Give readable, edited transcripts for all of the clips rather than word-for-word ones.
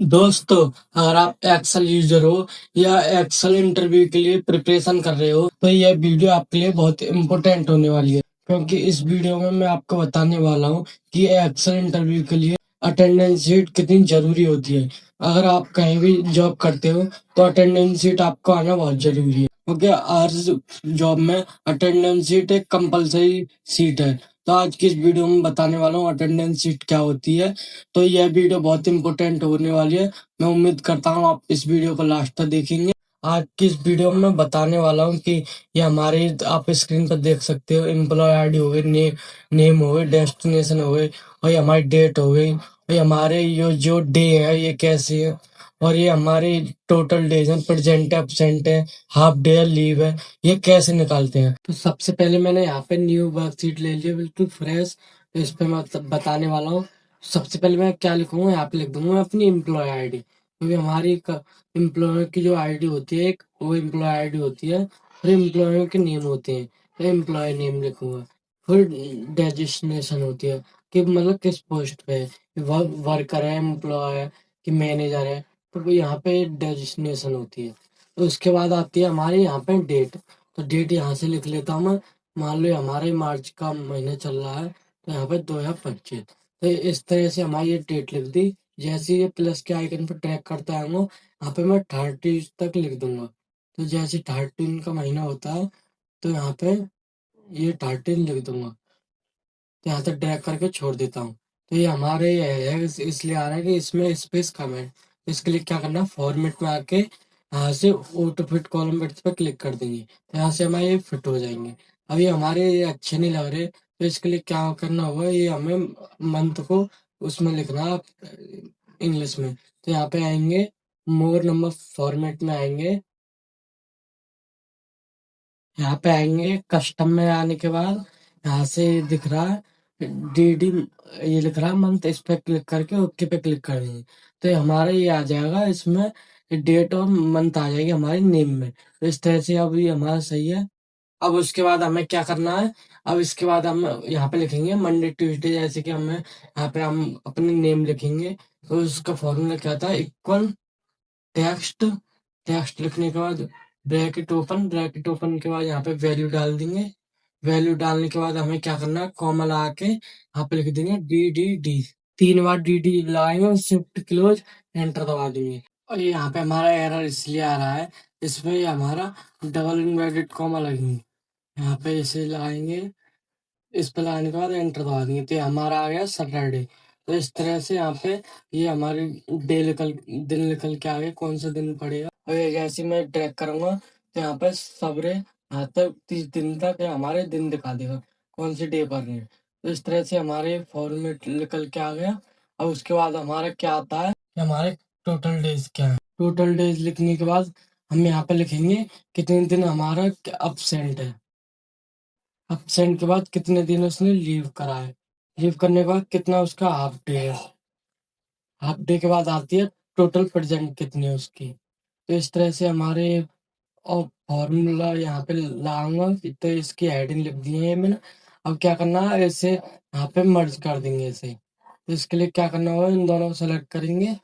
दोस्तों, अगर आप एक्सेल यूजर हो या एक्सेल इंटरव्यू के लिए प्रिपरेशन कर रहे हो तो यह वीडियो आपके लिए बहुत इम्पोर्टेंट होने वाली है, क्योंकि इस वीडियो में मैं आपको बताने वाला हूँ कि एक्सेल इंटरव्यू के लिए अटेंडेंस शीट कितनी जरूरी होती है। अगर आप कहीं भी जॉब करते हो तो अटेंडेंस शीट आपको आना बहुत जरूरी है, क्योंकि हर जॉब में अटेंडेंस शीट एक कंपलसरी सीट है। तो आज की इस वीडियो में बताने वाला हूँ अटेंडेंस शीट क्या होती है। तो यह वीडियो बहुत इंपॉर्टेंट होने वाली है। मैं उम्मीद करता हूँ आप इस वीडियो को लास्ट तक देखेंगे। आज की इस वीडियो में मैं बताने वाला हूँ कि ये हमारे आप स्क्रीन पर देख सकते हो, एम्प्लॉय आईडी हो गई, नेम हो गई, डेस्टिनेशन हो गई, और ये हमारी डेट हो गई, और ये हमारे ये जो डे है ये कैसे है, और ये हमारे टोटल डेज हैं, प्रेजेंट है, एब्सेंट है, हाफ डे है, लीव है, ये कैसे निकालते हैं। तो सबसे पहले मैंने यहाँ पे न्यू वर्कशीट ले लिया, बिल्कुल फ्रेश। तो इस पे मैं बताने वाला हूँ। सबसे पहले मैं क्या लिखूंगा, यहाँ पे लिख दूंगा अपनी एम्प्लॉय आईडी, क्योंकि हमारी एम्प्लॉय की जो आईडी होती है एक वो एम्प्लॉय आईडी होती है, फिर एम्प्लॉय के नेम होते हैं, तो एम्प्लॉय नेम लिखूंगा। फिर डेजिग्नेशन होती है कि मतलब किस पोस्ट पे है, वर्कर है, एम्प्लॉय है कि मैनेजर है, तो वो यहाँ पे डेजिग्नेशन होती है। तो उसके बाद आती है हमारे यहाँ पे डेट। तो डेट यहाँ से लिख लेता हूँ मैं। मान लो हमारे मार्च का महीना चल रहा है, तो यहाँ पे 2025। तो इस तरह से हमारी ये डेट लिख दी। जैसे ये प्लस के आइकन पर ट्रैक करता है यहाँ पे मैं 30 तक लिख दूंगा। तो जैसे 13 का महीना होता है तो यहाँ पे ये 13 लिख दूंगा। तो यहाँ तक ड्रैग करके छोड़ देता हूँ। तो ये हमारे ये है इसलिए आ रहा है कि इसमें स्पेस कम है। तो इसके लिए क्या करना है, फॉर्मेट में आके यहाँ से ऑटो फिट कॉलम बिट्स पे क्लिक कर देंगे, तो यहाँ से हमारे ये फिट हो जाएंगे। अब ये हमारे ये अच्छे नहीं लग रहे, तो इसके लिए क्या करना होगा, ये हमें मंथ को उसमें लिखना इंग्लिश में। तो यहाँ पे आएंगे, मोर नंबर फॉर्मेट में आएंगे, यहाँ पे आएंगे कस्टम में आने के बाद यहाँ से दिख रहा है डी ये लिख रहा है मंथ, इस पे क्लिक करके ओके पे क्लिक कर देंगे। तो ये हमारा ये आ जाएगा, इसमें डेट और मंथ आ जाएगी हमारे नेम में। तो इस तरह से अब ये हमारा सही है। अब उसके बाद हमें क्या करना है, अब इसके बाद हम यहाँ पे लिखेंगे मंडे ट्यूसडे, जैसे कि हमें यहाँ पे हम अपने नेम लिखेंगे। तो उसका फॉर्मूला क्या था, इक्वल टेक्स्ट, टेक्स्ट लिखने के बाद ब्रैकेट ओपन, ब्रैकेट ओपन के बाद यहाँ पे वैल्यू डाल देंगे। वैल्यू डालने के बाद हमें क्या करना है, कॉमा लगा के यहाँ पे लिख देंगे डी डी डी। 3 बार डी डी लगाएंगे, शिफ्ट क्लोज एंटर दबा देंगे। और ये यहाँ पे हमारा एरर इसलिए आ रहा है, इसमें ये हमारा डबल इन्वर्टेड कॉमा लगेंगे, यहाँ पे इसे लगाएंगे। इस पे लगाने के बाद एंटर दबा देंगे, तो ये हमारा आ गया सैटरडे। तो इस तरह से यहाँ पे ये हमारी दिन निकल के आ गए, कौन सा दिन पड़ेगा। और ये जैसे मैं ट्रैक करूंगा तो यहाँ पे सबरे यहाँ तक 30 दिन तक ये हमारे दिन दिखा देगा, कौन से डे पर हैं। तो इस तरह से हमारे फॉर्मेट निकल के आ गया। अब उसके बाद हमारा क्या आता है कि हमारे टोटल डेज क्या है। टोटल डेज लिखने के बाद हम यहाँ पे लिखेंगे कितने दिन हमारा अपसेंट है, एब्सेंट के बाद कितने दिन उसने लीव करा है, लीव करने के बाद कितना उसका हाफ डे है, हाफ डे के बाद आती है टोटल प्रेजेंट कितनी है उसकी। तो इस तरह से हमारे और फॉर्मूला यहाँ पे लाऊंगा। तो इसकी हेडिंग लिख दी है मैंने। अब क्या करना है, इसे यहाँ पे मर्ज कर देंगे इसे। तो इसके लिए क्या करना होगा, इन दोनों को सेलेक्ट करेंगे।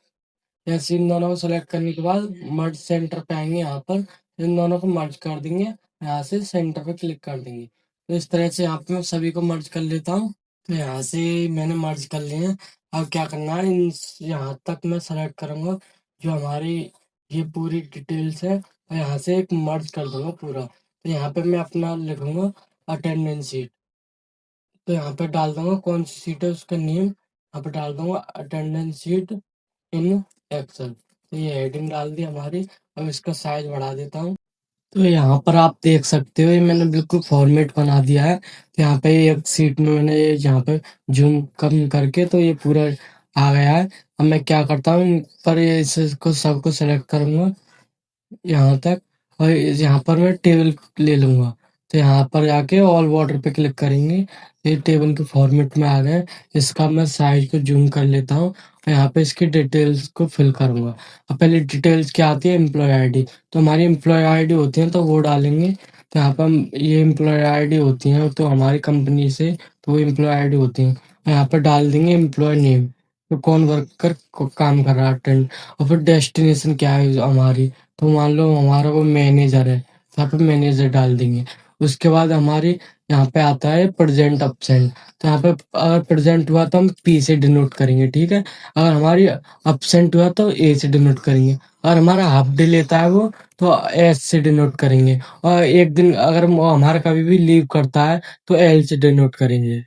जैसे इन दोनों को सेलेक्ट करने के बाद मर्ज सेंटर पे आएंगे, यहाँ पर इन दोनों को मर्ज कर देंगे, यहाँ से सेंटर पे क्लिक कर देंगे। तो इस तरह से यहाँ पे मैं सभी को मर्ज कर लेता हूँ। तो यहाँ से मैंने मर्ज कर लिए हैं। अब क्या करना है, इन यहाँ तक मैं सेलेक्ट करूंगा जो हमारी ये पूरी डिटेल्स है, और यहाँ से एक मर्ज कर दूंगा पूरा। तो यहाँ पे मैं अपना लिखूंगा अटेंडेंस शीट। तो यहाँ पे डाल दूंगा कौन सी सीट है उसका नेम, यहाँ पे डाल दूंगा अटेंडेंस शीट इन एक्सेल। तो ये हेडिंग डाल दी हमारी। अब इसका साइज बढ़ा देता हूँ। तो यहाँ पर आप देख सकते हो, ये मैंने बिल्कुल फॉर्मेट बना दिया है। तो यहाँ पे एक सीट में मैंने ये यहाँ पे जूम कम करके तो ये पूरा आ गया है। अब मैं क्या करता हूँ, पर ये इसको सबको सेलेक्ट करूंगा यहाँ तक, और यहाँ पर मैं टेबल ले लूंगा। तो यहाँ पर जाके ऑल वाटर पे क्लिक करेंगे, ये टेबल के फॉर्मेट में आ गए। इसका मैं साइज को जूम कर लेता हूँ, और यहाँ पे इसकी डिटेल्स को फिल करूंगा। अब पहले डिटेल्स क्या आती है, एम्प्लॉय आईडी। तो हमारी एम्प्लॉय आईडी होती है तो वो डालेंगे। तो यहाँ पर हम ये एम्प्लॉय आईडी होती हैं तो हमारी कंपनी से, तो वो एम्प्लॉय आईडी होती हैं। यहाँ पर डाल देंगे एम्प्लॉय नेम। तो कौन वर्कर काम कर रहा है अटेंड, और फिर डेस्टिनेशन क्या है हमारी, तो मान लो हमारा वो मैनेजर है, तो यहाँ पे मैनेजर डाल देंगे। उसके बाद हमारे यहाँ पे आता है प्रेजेंट अब्सेंट, तो यहाँ पे अगर प्रेजेंट हुआ तो हम पी से डिनोट करेंगे, ठीक है। अगर हमारी अब्सेंट हुआ तो ए से डिनोट करेंगे, और हमारा हाफ डे लेता है वो, तो एस से डिनोट करेंगे, और एक दिन अगर वो हमारा कभी भी लीव करता है तो एल से डिनोट करेंगे।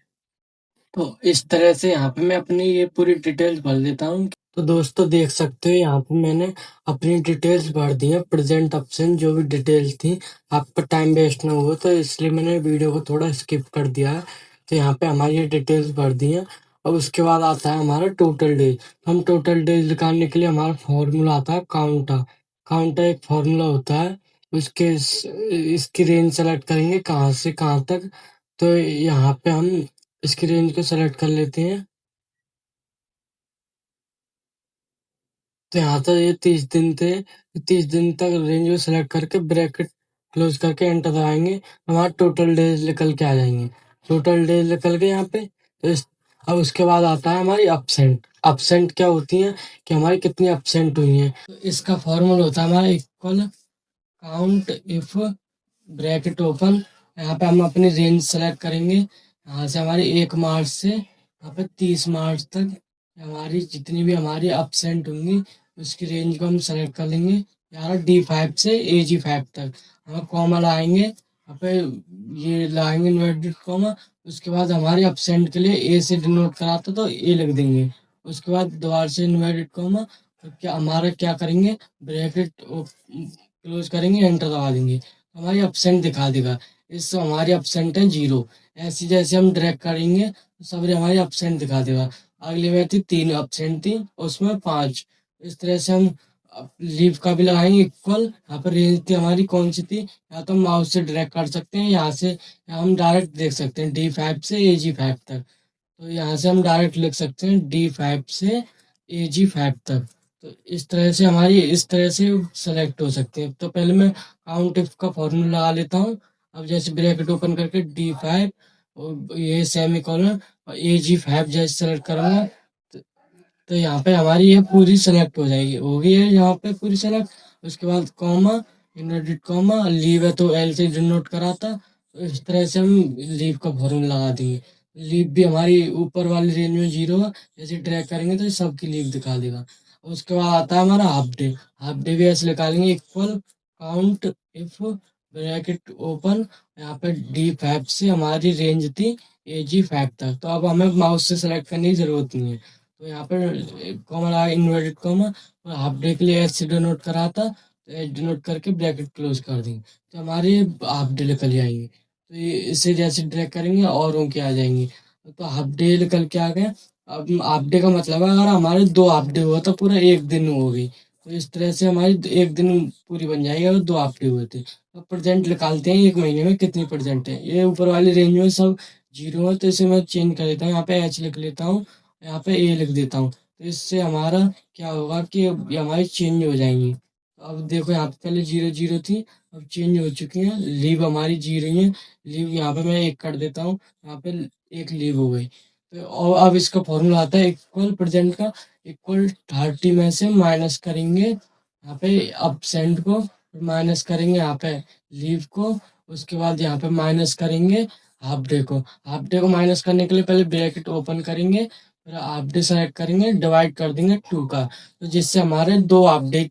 तो इस तरह से यहाँ पे मैं अपनी ये पूरी डिटेल्स भर देता हूँ। तो दोस्तों देख सकते हो यहाँ पे मैंने अपनी डिटेल्स भर दी है, प्रेजेंट ऑप्शन जो भी डिटेल्स थी। आपका टाइम वेस्ट ना हो तो इसलिए मैंने वीडियो को थोड़ा स्किप कर दिया है। तो यहाँ पे हमारी ये डिटेल्स भर दी है। और उसके बाद आता है हमारा टोटल डेज। हम टोटल डेज निकालने के लिए हमारा फॉर्मूला आता है काउंटा। काउंटा एक फॉर्मूला होता है। उसके इसकी रेंज सेलेक्ट करेंगे कहाँ से कहाँ तक। तो यहाँ पे हम इसकी रेंज को सेलेक्ट कर लेते हैं। तो यहाँ तक ये 30 दिन थे। 30 दिन तक रेंज को सेलेक्ट करके ब्रैकेट क्लोज करके एंटर दबाएंगे, हमारा टोटल डेज निकल के आ जाएंगे। टोटल डेज निकल के यहाँ पे तो अब उसके बाद आता है हमारी अपसेंट। अपसेंट क्या होती है कि हमारी कितनी अपसेंट हुई हैं। तो इसका फॉर्मूला होता है हमारा equal count if bracket open. यहाँ पे हम अपनी रेंज सेलेक्ट करेंगे, यहाँ से हमारी 1 मार्च से यहाँ पे 30 मार्च तक हमारी जितनी भी हमारी अपसेंट होंगी उसकी रेंज को हम सेलेक्ट कर लेंगे। यहाँ D5 से AG5 तक हम कॉमा लगाएंगे, यहाँ पे ये लगाएंगे इन्वर्टेड कॉमा। उसके बाद हमारे अपसेंट के लिए ए से डिनोट कराता तो ए लिख देंगे। उसके बाद दोबारा से इन्वर्टेड कॉमा, तो क्या हमारा क्या करेंगे, ब्रैकेट क्लोज करेंगे, एंटर दबा देंगे, हमारी अपसेंट दिखा देगा। इस हमारी अपसेंट है 0। ऐसे जैसे हम ड्रैग करेंगे तो सब हमारी अपसेंट दिखा देगा। अगले में थी 3 अपसेंट थी, उसमें 5। इस तरह से हम लीव का भी लगाएंगे इक्वल। यहाँ पर रेंज थी हमारी कौन सी थी, या तो हम माउस से ड्रैग कर सकते हैं यहाँ से, या हम डायरेक्ट देख सकते हैं D5 से AG5 तक। तो यहाँ से हम डायरेक्ट लिख सकते हैं D5 से AG5 तक। तो इस तरह से हमारी इस तरह से सेलेक्ट हो सकते हैं। तो पहले मैं काउंट इफ का फॉर्मूला लगा लेता हूँ। अब जैसे ब्रैकेट ओपन करके D5 और ये सेमी कॉलन और AG5 जैसे सेलेक्ट करूँगा, तो यहाँ पे हमारी ये पूरी सेलेक्ट हो जाएगी, हो गई है यहाँ पे पूरी सेलेक्ट। उसके बाद कॉमा, इन्वर्टेड कॉमा, लीव है तो एल से डिनोट कराता। तो इस तरह से हम लीव का फॉर्मूला लगा देंगे। लीव भी हमारी ऊपर वाली रेंज में 0 है, जैसे ट्रैक करेंगे तो सबकी लीव दिखा देगा। उसके बाद आता है हमारा हाफ डे। हाफ डे भी ऐसे निकालेंगे equal count if bracket open, यहाँ पे D5 से हमारी रेंज थी AG5 तक। तो अब हमें माउस से सेलेक्ट करने की जरूरत नहीं है। तो यहाँ पर कॉमा लगा इन्वर्टेड कॉमा, और हाफ डे के लिए एच से डिनोट करा था, तो एच डिनोट करके ब्रैकेट क्लोज कर देंगे, तो हमारे हाफ डे निकल जाएंगे। तो ये इसे जैसे ड्रैग करेंगे और के आ जाएंगे। तो हाफ डे निकल के आ गए। अब हाफ डे का मतलब है अगर हमारे 2 हाफ डे हुआ तो पूरा एक दिन हो गई। तो इस तरह से हमारी एक दिन पूरी बन जाएगी अगर 2 हाफ डे हुए थे। अब प्रेजेंट निकालते हैं एक महीने में कितनी प्रेजेंट है। ये ऊपर वाली रेंज में सब 0 है, तो इसे मैं चेंज कर लेता हूँ, यहाँ पे एच लिख लेता हूँ, यहाँ पे ए लिख देता हूँ। तो इससे हमारा क्या होगा कि ये हमारी चेंज हो जाएंगी। अब देखो यहाँ पे पहले 0 0 थी, अब चेंज हो चुकी है। लीव हमारी 0 ही है। लीव यहाँ पे मैं 1 कर देता हूँ, यहाँ पे 1 लीव हो गई। तो और अब इसका फॉर्मूला आता है इक्वल प्रेजेंट का, इक्वल 30 में से माइनस करेंगे यहाँ पे अपसेंट को, माइनस करेंगे यहाँ पे लीव को, उसके बाद यहाँ पे माइनस करेंगे हाफ डे को। हाफ डे को माइनस करने के लिए पहले ब्रैकेट ओपन करेंगे, फिर हाफ डे सेलेक्ट करेंगे, डिवाइड कर देंगे 2 का, तो जिससे हमारे 2 हाफ डे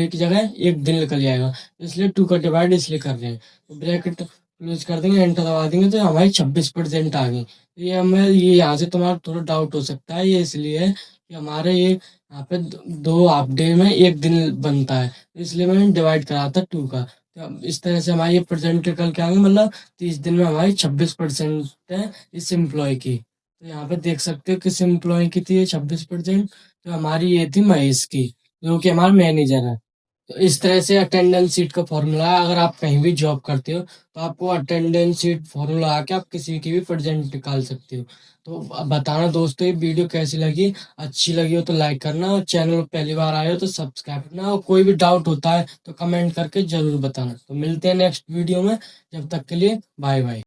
की जगह एक दिन निकल जाएगा। इसलिए 2 का डिवाइड इसलिए कर रहे हैं। तो ब्रैकेट क्लोज कर देंगे, एंटर दबा देंगे, तो हमारी 26% आ गई। तो ये हमें ये यहाँ से तुम्हारा थोड़ा डाउट हो सकता है, ये इसलिए है कि हमारे ये यहाँ पे 2 हाफ डे में एक दिन बनता है, इसलिए मैंने डिवाइड करा था 2 का। तो अब इस तरह से हमारी ये परसेंट निकल के आएंगे, मतलब 30 दिन में हमारी 26% है इस एम्प्लॉय की। तो यहाँ पे देख सकते हो किस एम्प्लॉय की थी ये 26%, तो हमारी ये थी महेश की, जो कि हमारा मैनेजर है। तो इस तरह से अटेंडेंस शीट का फॉर्मूला है। अगर आप कहीं भी जॉब करते हो तो आपको अटेंडेंस शीट फॉर्मूला आके आप किसी की भी प्रेजेंट निकाल सकते हो। तो अब बताना दोस्तों ये वीडियो कैसी लगी, अच्छी लगी हो तो लाइक करना, और चैनल पर पहली बार आए हो तो सब्सक्राइब करना, और कोई भी डाउट होता है तो कमेंट करके जरूर बताना। तो मिलते हैं नेक्स्ट वीडियो में, जब तक के लिए बाय बाय।